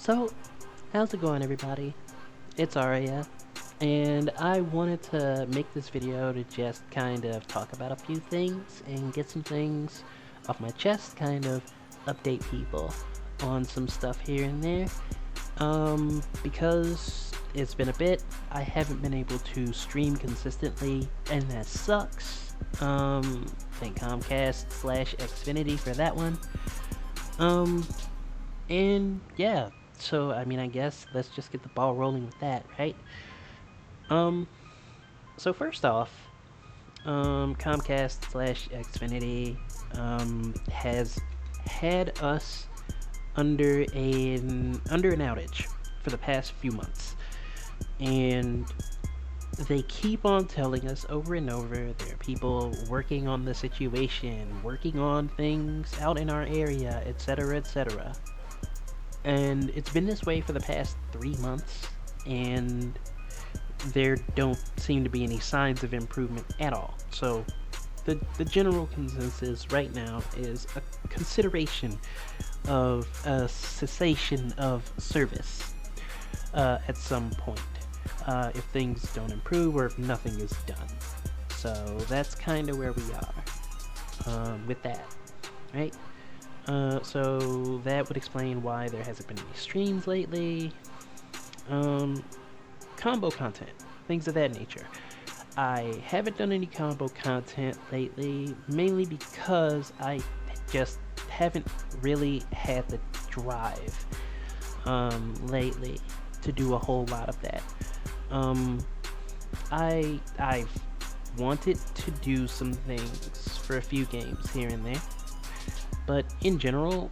So, how's it going, everybody? It's Aria, and I wanted to make this video to just kind of talk about a few things and get some things off my chest, kind of update people on some stuff here and there. Because it's been a bit, I haven't been able to stream consistently, and that sucks. Thank Comcast slash Xfinity for that one. And yeah, so I guess let's just get the ball rolling with that, right? Um, so first off, Comcast slash Xfinity has had us under an outage for the past few months, and they keep on telling us over and over there are people working on the situation, working on things out in our area, etc., etc. And it's been this way for the past 3 months, and there don't seem to be any signs of improvement at all. So the general consensus right now is a consideration of a cessation of service at some point if things don't improve or if nothing is done. So that's kind of where we are with that, right? So that would explain why there hasn't been any streams lately. Combo content, things of that nature. I haven't done any combo content lately, mainly because I just haven't really had the drive lately to do a whole lot of that. I've wanted to do some things for a few games here and there, but in general,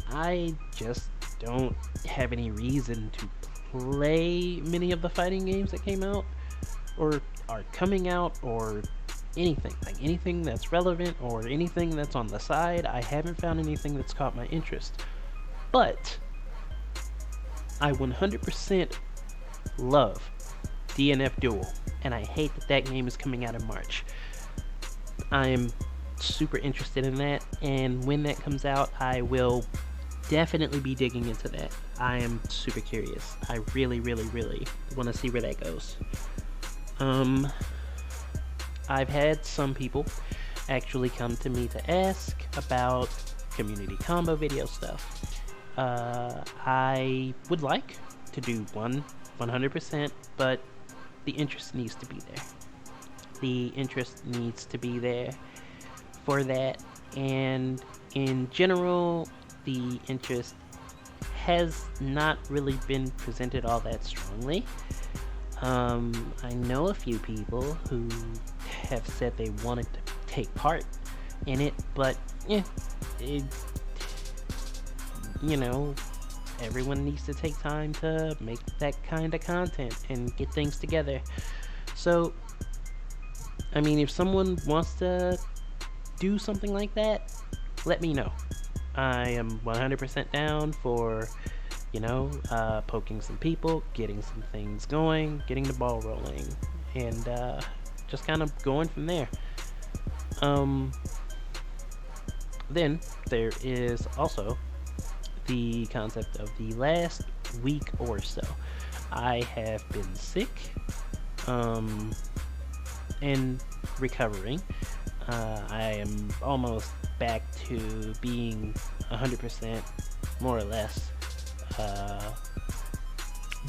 I just don't have any reason to play many of the fighting games that came out, or are coming out, or anything. Like anything that's relevant, or anything that's on the side, I haven't found anything that's caught my interest. But I 100% love DNF Duel, and I hate that game is coming out in March. I am super interested in that, and when that comes out, I will definitely be digging into that. I am super curious. I really want to see where that goes. I've had some people actually come to me to ask about community combo video stuff. I would like to do 100%, but the interest needs to be there. The interest needs to be there for that, and in general, the interest has not really been presented all that strongly. I know a few people who have said they wanted to take part in it, but everyone needs to take time to make that kind of content and get things together. So, if someone wants to do something like that, let me know. I am 100% down for, poking some people, getting some things going, getting the ball rolling, and just kind of going from there. Then there is also the concept of the last week or so. I have been sick and recovering. I am almost back to being 100%, more or less.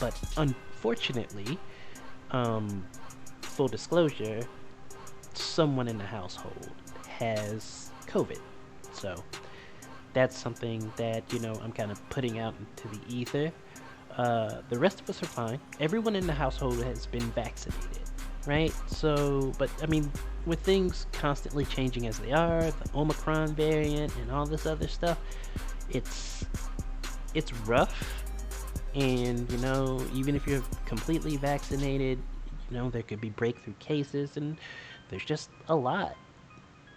But unfortunately, full disclosure, someone in the household has COVID. So that's something that, I'm kind of putting out into the ether. The rest of us are fine. Everyone in the household has been vaccinated, right? So, but with things constantly changing as they are, the Omicron variant and all this other stuff, it's rough. And even if you're completely vaccinated, there could be breakthrough cases, and there's just a lot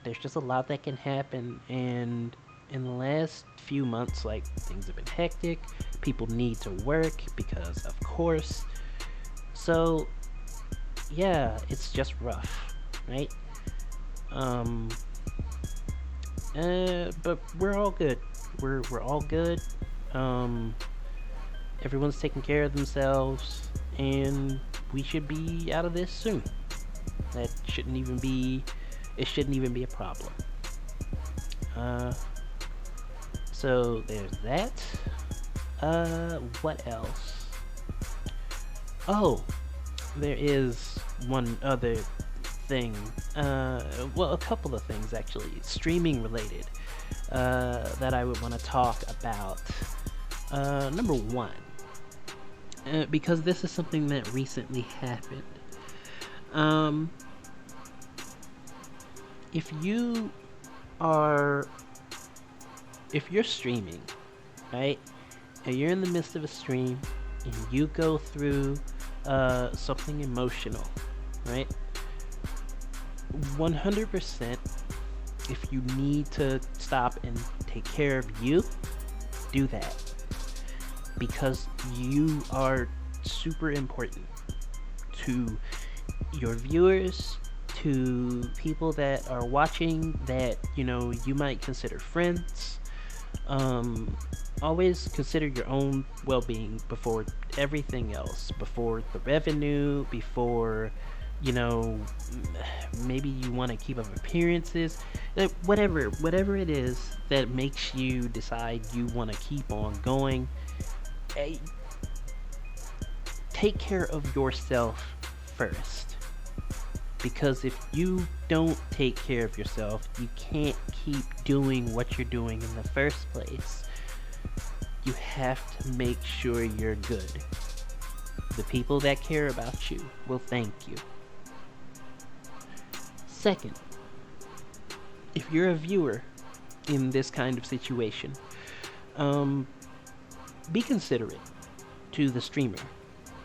that can happen. And in the last few months, things have been hectic. People need to work because of course. So yeah, it's just rough, right? But we're all good. We're all good. everyone's taking care of themselves, and we should be out of this soon. That shouldn't even be, it shouldn't even be a problem. Uh, so there's that. What else? Oh, there is one other thing. Well, a couple of things actually, streaming related, that I would want to talk about. Number one, because this is something that recently happened. Um, if you are, if you're streaming, right, and you're in the midst of a stream, and you go through something emotional, right? 100%, if you need to stop and take care of you, do that. Because you are super important to your viewers, to people that are watching that, you might consider friends. Always consider your own well-being before everything else, before the revenue, before, you know, maybe you want to keep up appearances, whatever it is that makes you decide you want to keep on going. Take care of yourself first, because if you don't take care of yourself, you can't keep doing what you're doing in the first place. You have to make sure you're good. The people that care about you will thank you. Second, if you're a viewer in this kind of situation, be considerate to the streamer.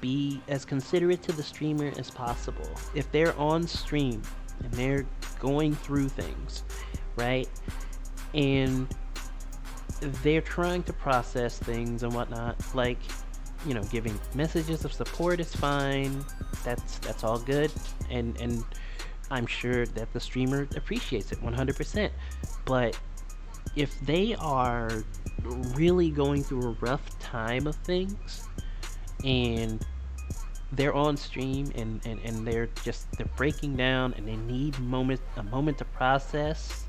Be as considerate to the streamer as possible. If they're on stream and they're going through things, right, and they're trying to process things and whatnot, like, giving messages of support is fine. That's all good, and I'm sure that the streamer appreciates it 100%. But if they are really going through a rough time of things, and they're on stream and they're breaking down and they need a moment to process,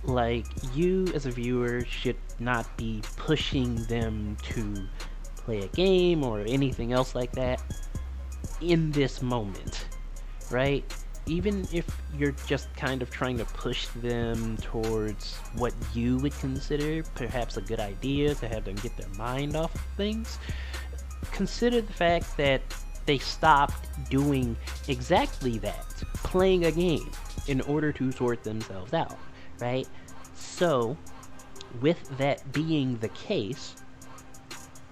like, you as a viewer should not be pushing them to play a game or anything else like that in this moment, right? Even if you're just kind of trying to push them towards what you would consider perhaps a good idea to have them get their mind off of things, consider the fact that they stopped doing exactly that, playing a game, in order to sort themselves out, right? So, with that being the case,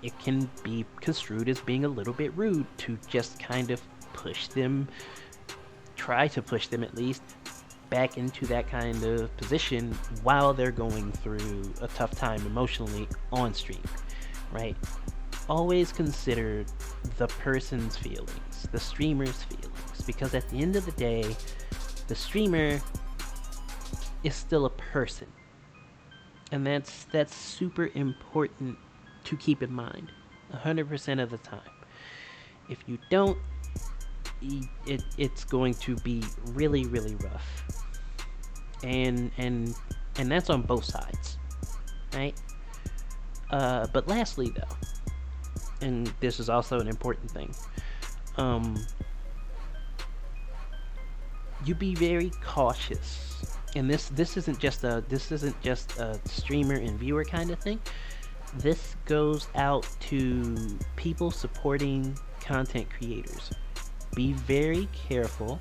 it can be construed as being a little bit rude to just kind of try to push them at least, back into that kind of position while they're going through a tough time emotionally on stream, right? Always consider the person's feelings, the streamer's feelings, because at the end of the day, the streamer is still a person, and that's super important to keep in mind 100% of the time. If you don't, it's going to be really, really rough, and that's on both sides, right? But lastly, though, and this is also an important thing, you be very cautious. And this isn't just a streamer and viewer kind of thing. This goes out to people supporting content creators. Be very careful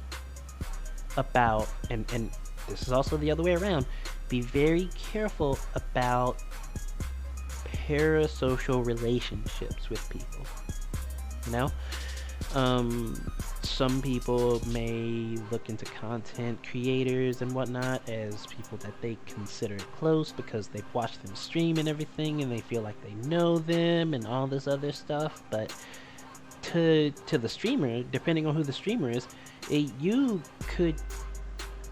about, and this is also the other way around, be very careful about parasocial relationships with people. Some people may look into content creators and whatnot as people that they consider close because they've watched them stream and everything, and they feel like they know them and all this other stuff. But to the streamer, depending on who the streamer is, you could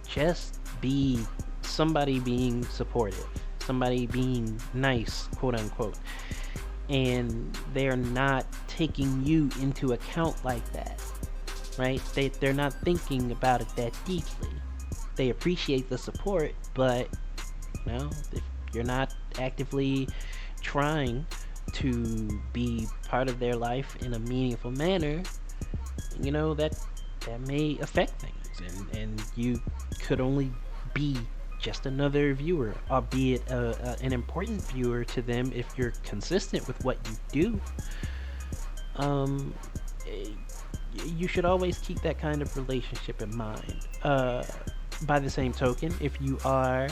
just be somebody being supportive, somebody being nice, quote unquote, and they're not taking you into account like that, right? They're not thinking about it that deeply. They appreciate the support, but if you're not actively trying to be part of their life in a meaningful manner, that may affect things, and you could only be just another viewer, albeit an important viewer to them if you're consistent with what you do. Eh, you should always keep that kind of relationship in mind. By the same token, if you are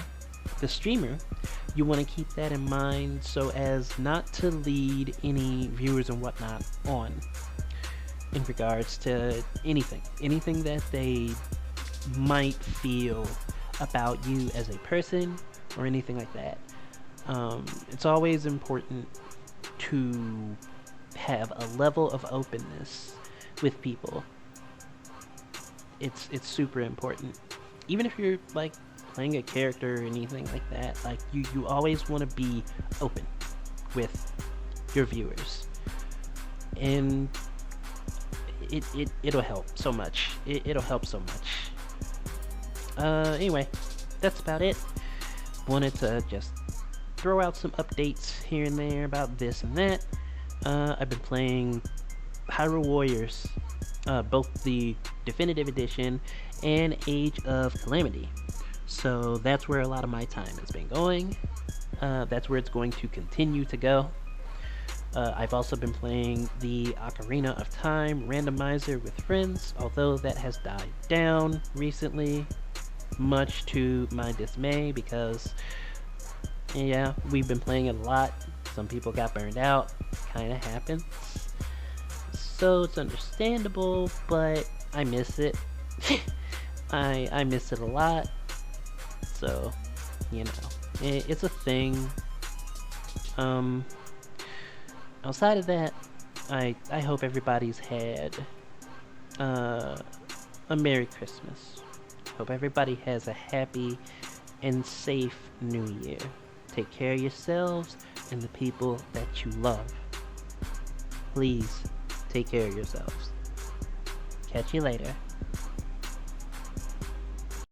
the streamer, you want to keep that in mind so as not to lead any viewers and whatnot on in regards to anything that they might feel about you as a person or anything like that. It's always important to have a level of openness with people. It's super important. Even if you're like playing a character or anything like that, like you always want to be open with your viewers, and it'll help so much. It'll help so much. Anyway, that's about it. Wanted to just throw out some updates here and there about this and that. I've been playing Hyrule Warriors, both the Definitive Edition and Age of Calamity. So that's where a lot of my time has been going. That's where it's going to continue to go. I've also been playing the Ocarina of Time randomizer with friends, although that has died down recently, much to my dismay, because we've been playing it a lot. Some people got burned out. Kinda happens. So it's understandable, but I miss it. I miss it a lot. So, it's a thing. Outside of that, I hope everybody's had a Merry Christmas. Hope everybody has a happy and safe New Year. Take care of yourselves and the people that you love. Please take care of yourselves. Catch you later.